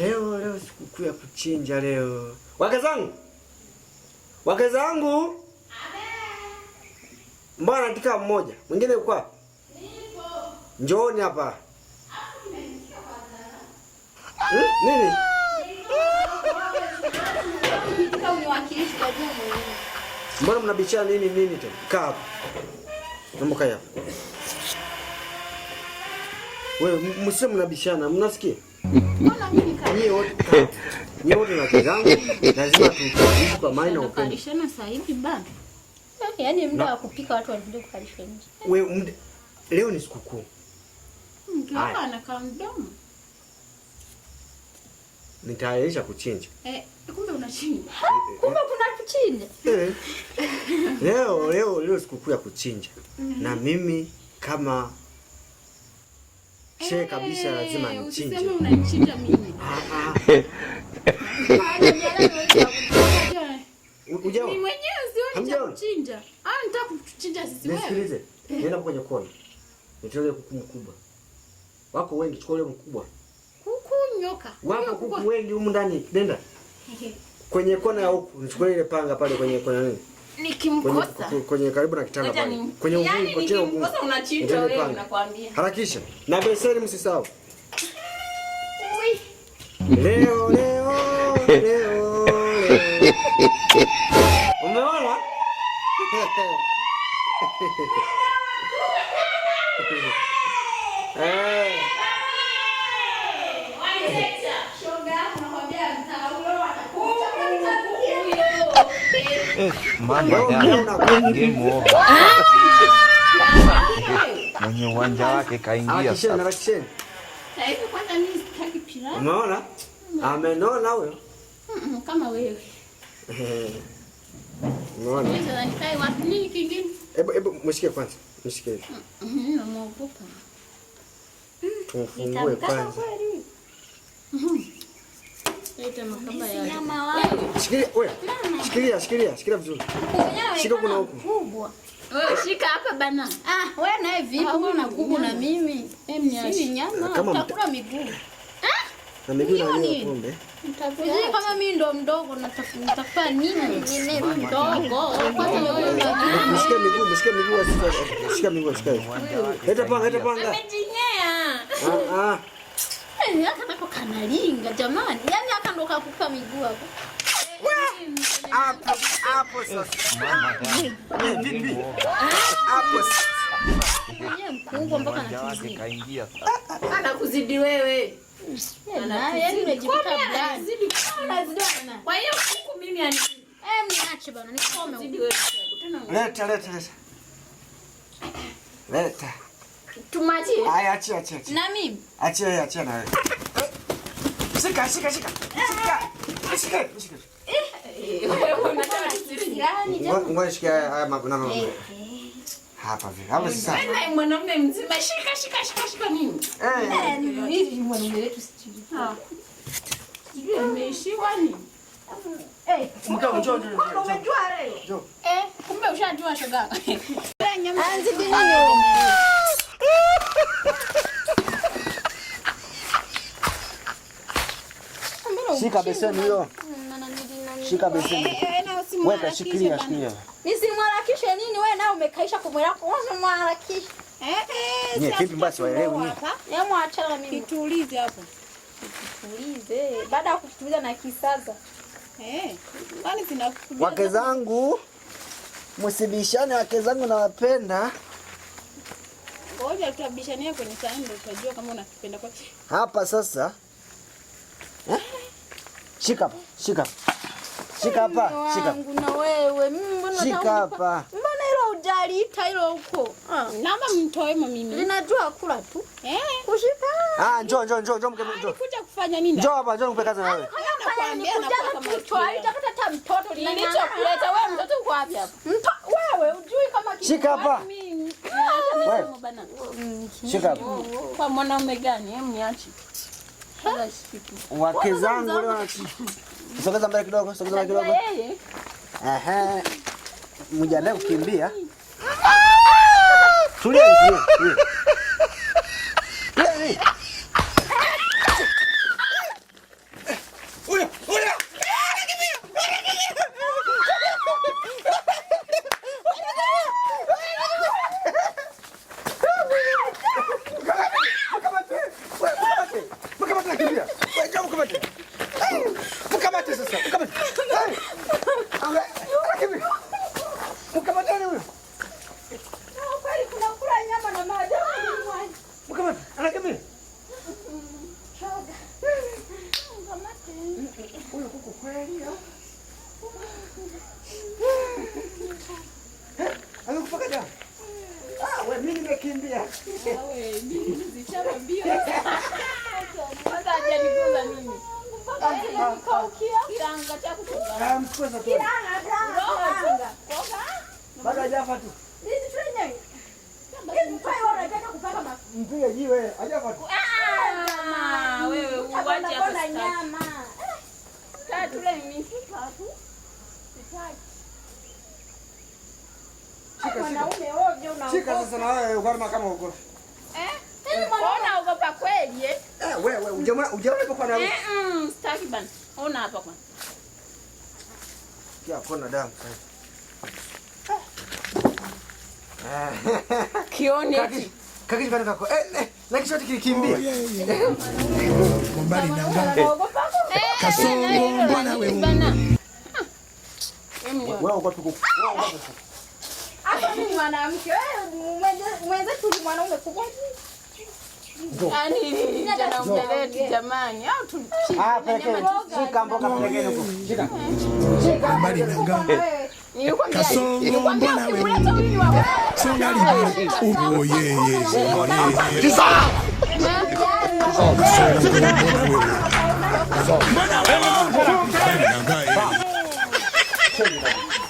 Leo sikukuu ya kuchinja leo. Wake zangu. Mbona anatika mmoja? Mwingine yuko wapi? Nipo. Njooni hapa. Nini? Mbona mnabishana nini tena? Kaa hapa. Naomba kaa hapa. Wewe mseme mnabishana, mnasikia? Mbona mimi kaa? Ni wote na kizangu, lazima tuishi kwa maana na upendo. Kukalishana sasa hivi baba. Yaani muda wa kupika watu wanakuja kukalisha nje. Wewe leo ni sikukuu. Mkiwa anakaa mdomo. Nitayarisha kuchinja. Kumbe unachinja. Kumbe kuna kuchinja. Leo sikukuu ya kuchinja. Na mimi kama shehe kabisa lazima nichinje. Usiseme unanichinja mimi. Ujao. Mimi mwenyewe sioni kuchinja. Nataka kuchinja sisi wewe. Nisikilize. Nenda kwenye kona. Nitolee kuku mkubwa. Wako wengi, chukua ule mkubwa. Kuku nyoka. Wako kuku wengi humu ndani. Nenda. Kwenye kona ya huku, nichukue ile panga pale kwenye kona nini? Nikimkosa. Kwenye karibu na kitanda pale. Kwenye uvungu, kwa tena uvungu. Nikimkosa unachinja wewe nakwambia. Harakisha. Na beseni msisahau. Leo. Umeona? Mwenye uwanja wake kaingia sasa. Umeona? Amenona huyo. Kama wewe. Umeona? Sasa nikae wapi nini kingine? Hebu mshike kwanza. Mshike hivi. Naogopa. Tufungue kwanza. Leta makamba ya nyama wapi? Shikilia wewe. Shikilia vizuri. Shika kuna huko. Kubwa. Wewe shika hapa bana. Wewe naye vipi? Una kubwa na mimi. Mimi nyama utakula miguu. Na miguu na nini pombe? Mtafuta kama mimi ndo mdogo natafuta nini? Mimi mdogo. Kwanza wewe mshike miguu shika miguu. Leta panga. Amejinyea. Hata kanalinga jamani. Yaani hata ndo kakupa miguu hapo. Hapo sasa. Vipi? Hapo sasa. Yeye mkubwa mpaka anakuzidi. Kaingia sasa. Anakuzidi wewe. Yaani unajikuta blandi. Kwa hiyo huku mimi ani. Mniache bana nikome huko. Leta. Tumatie. Haya achia. Na mimi? Achia na wewe. Shika. Wewe unataka kusiriani jamani. Ngoja shika haya mabuna. Hapa vile. Hapa sasa. Wewe mwanamume mzima shika nini? Hivi mwanamume wetu sijui. Sijui ameishiwa nini? Njoo. Umejua leo? Kumbe ushajua shoga. Anzi nini? Shika beseni hiyo. Shika beseni. Weka shikilia. Nisimharakishe nini wewe nao umekaisha kumwela kwa unamharakisha. Vipi basi waelewe. Yeye achana mimi. Kitulize hapo. Kitulize. Baada ya kutuliza na kisaza. Kwani zinakuja. Wake zangu msibishane, wake zangu nawapenda. Ngoja tutabishania kwenye sahani ndio tutajua kama unakipenda kwa. Hapa sasa. Shika hapa. Na wewe mbona shika hapa. Mbona hilo hujaliita hilo huko? Naomba mtoe mimi. Linajua kula tu. Kushika. Njoo mke. Kuja kufanya nini? Njoo hapa, njoo nipekaze na wewe. Nakwambia na kama hata mtoto nilichokuleta wewe mtoto uko wapi hapa? Wewe hujui kama kitu. Shika hapa. Shika hapa. Kwa mwanaume gani? Niache. Wake zangu leo Sogeza mbele kidogo, sogeza mbele kidogo. Ehe. Mjiandae kukimbia. Tulia. Mimi nimekimbia. Wewe mimi zichapa mbio. Sasa hajaniguza mimi. Kaukia kiranga cha kutoka. Mkweza tu. Kiranga. Bado hajafa tu. Hizi trenye. Mpai wanataka kupaka mpige jiwe, hajafa tu. Wewe uwaje hapa nyama. Tule mifupa tu. Shika sasa na wewe ugarma kama uko. Ona ugopa kweli wewe ujaona ipo kwa na wewe. Sitaki bana. Ona hapa kwa. Kia kona damu sasa. Kione. Kakiji bana kako. Na kisha tukikimbia. Mbali na ngao. Kasongo mbona wewe. Wewe uko tuko. Hapa ni mwanamke wewe mwenzetu ni mwanaume kubwa. Ani jana umeleta jamani au shika mboga pelekeni huko. Shika. Mbali na ngao. Kasongo mbona wewe. Songa libe. Oh yeah. Kisa. Mbona wewe.